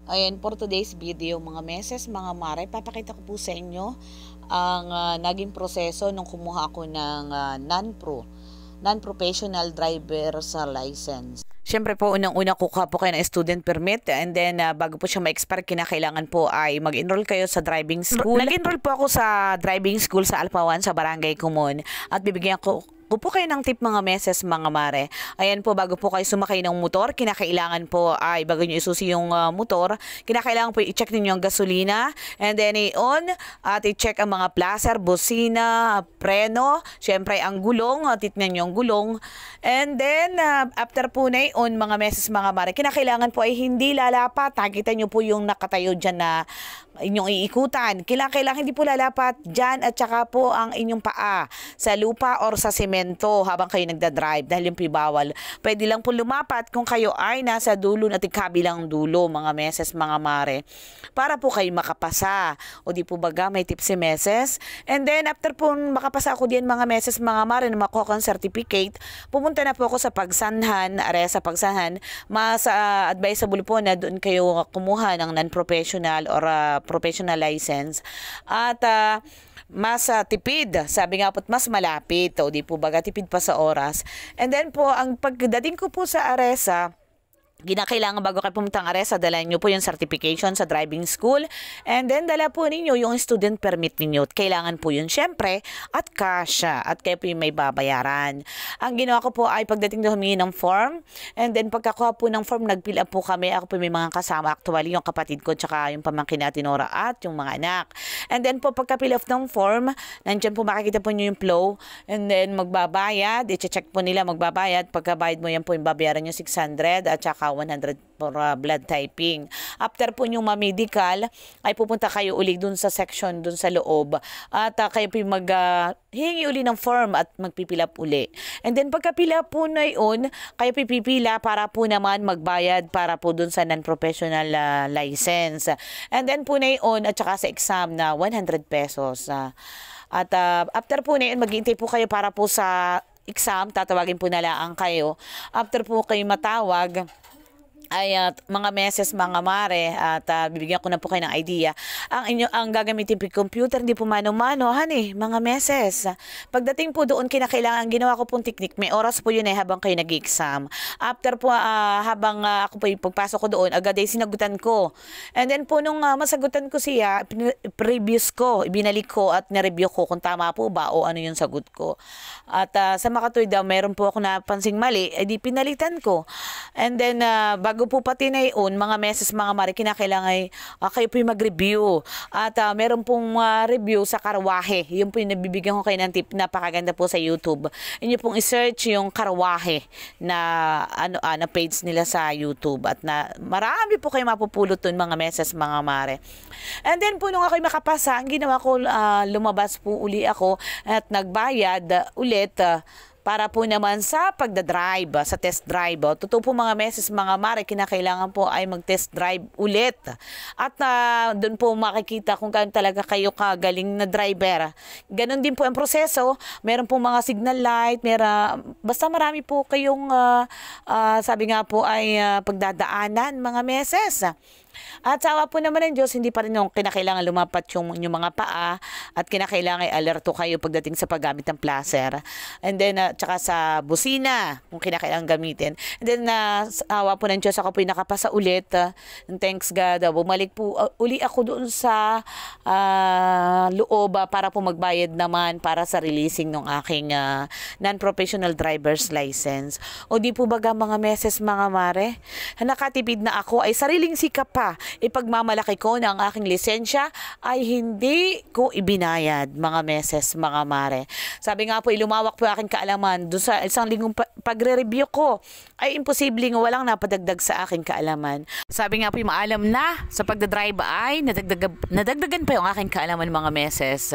Ayan, for today's video, mga meses, mga mare, papakita ko po sa inyo ang naging proseso nung kumuha ako ng non-professional driver sa license. Siyempre po, unang-una kukuha po kayo ng student permit, and then bago po siya ma-expire, kinakailangan po ay mag-enroll kayo sa driving school. Nag-enroll po ako sa driving school sa Alpha 1 sa Barangay Kumon, at bibigyan ko po kayo ng tip, mga meses, mga mare. Ayan po, bago po kayo sumakay ng motor, kinakailangan po ay bago nyo isusi yung motor, kinakailangan po i-check ninyo ang gasolina, and then i-on at i-check ang mga placer, busina, preno, syempre ang gulong, titnan nyo ang gulong, and then after po na i-on, mga meses, mga mare, kinakailangan po ay hindi lalapat. Nakita nyo po yung nakatayo dyan na inyong iikutan. Kailangan hindi po lalapat dyan, at saka po ang inyong paa sa lupa or sa semento habang kayo nagdadrive, dahil yung bawal. Pwede lang po lumapat kung kayo ay nasa dulo at kabilang dulo, mga meses, mga mare, para po kayo makapasa. O di po baga, may tips si meses. And then after po makapasa ako diyan, mga meses, mga mare, na makuha kong certificate, pumunta na po ako sa Pagsanhan, sa Pagsanhan. Mas advisable po na doon kayo kumuha ng non-professional or professional license, at mas tipid, sabi nga po, mas malapit, o di po baga, tipid pa sa oras. And then po, ang pagdating ko po sa ARESA, kinakailangan bago kayo pumunta ng ARESA, dala nyo po yung certification sa driving school, and then dala po ninyo yung student permit ninyo. Kailangan po yun syempre, at cash, at kayo po yung may babayaran. Ang ginawa ko po ay pagdating doon, humingi ng form, and then pagkakuha po ng form, nag-fill up po kami. Ako po may mga kasama, actually yung kapatid ko, tsaka yung pamangkin natin Nora, at yung mga anak. And then po pagka-fill up ng form, nandiyan po makikita po nyo yung flow, and then magbabayad, i-check po nila, magbabayad. Pagkabayad mo, yan po yung babayaran nyo 600 at saka 100 for blood typing. After po yung ma-medical, ay pupunta kayo uli dun sa section, dun sa loob, at kayo po hingi uli ng form at magpipila uli. And then pagkapila po na yun, kayo pipila para po naman magbayad para po dun sa non-professional license. And then po na yun, at saka sa exam na 100 pesos. At after po na yun, maghihintay po kayo para po sa exam, tatawagin po na lang kayo. After po kayo matawag, ay mga meses, mga mare, at bibigyan ko na po kayo ng idea. Ang gagamitin po computer, hindi po mano-mano, mga meses. Pagdating po doon, kinakailangan, ginawa ko pong technique, may oras po yun habang kayo nag-exam. After po, habang ako po pagpasok ko doon, agad ay sinagutan ko. And then po nung masagutan ko siya, previous ko, ibinalik ko at nireview ko kung tama po ba o ano yung sagot ko. At sa makatuwid daw, meron po ako napansing mali, edi pinalitan ko. And then bago po pati na yun, mga meses, mga mare, kinakailangan ay kayo po yung mag-review. At meron pong review sa Karwahe. Yun po yung nabibigyan ko kayo ng tip, napakaganda po sa YouTube. Inyo pong i-search yung Karwahe na na page nila sa YouTube, at marami po kayo mapupulot dun, mga meses, mga mare. And then po nung ako'y makapasa, ang ginawa ko, lumabas po uli ako at nagbayad ulit para po naman sa pagdadrive, sa test drive. Totoo po, mga meses, mga mare, kinakailangan po ay mag-test drive ulit. At doon po makikita kung kano talaga kayo kagaling na driver. Ganon din po ang proseso. Meron po mga signal light, basta marami po kayong, sabi nga po ay pagdadaanan, mga meses. At sawa po naman ng Diyos, hindi pa rin yung kinakailangan lumapat yung mga paa, at kinakailangan ay alerto kayo pagdating sa paggamit ng placer. And then, tsaka sa busina, kung kinakailangan gamitin. And then, sawa po ng Diyos, ako po yung nakapasa ulit. And thanks God, bumalik po uli ako doon sa loob para po magbayad naman para sa releasing ng aking non-professional driver's license. O di po baga, mga meses, mga mare, nakatipid na ako, ay sariling sikap pa ipagmamalaki ko na ang aking lisensya ay hindi ko ibinayad, mga meses, mga mare. Sabi nga po, lumawak po aking kaalaman doon sa isang linggong pagre-review ko, ay imposibleng walang napadagdag sa aking kaalaman. Sabi nga po, maalam na sa pagdadrive ay nadagdagan pa yung aking kaalaman, mga meses.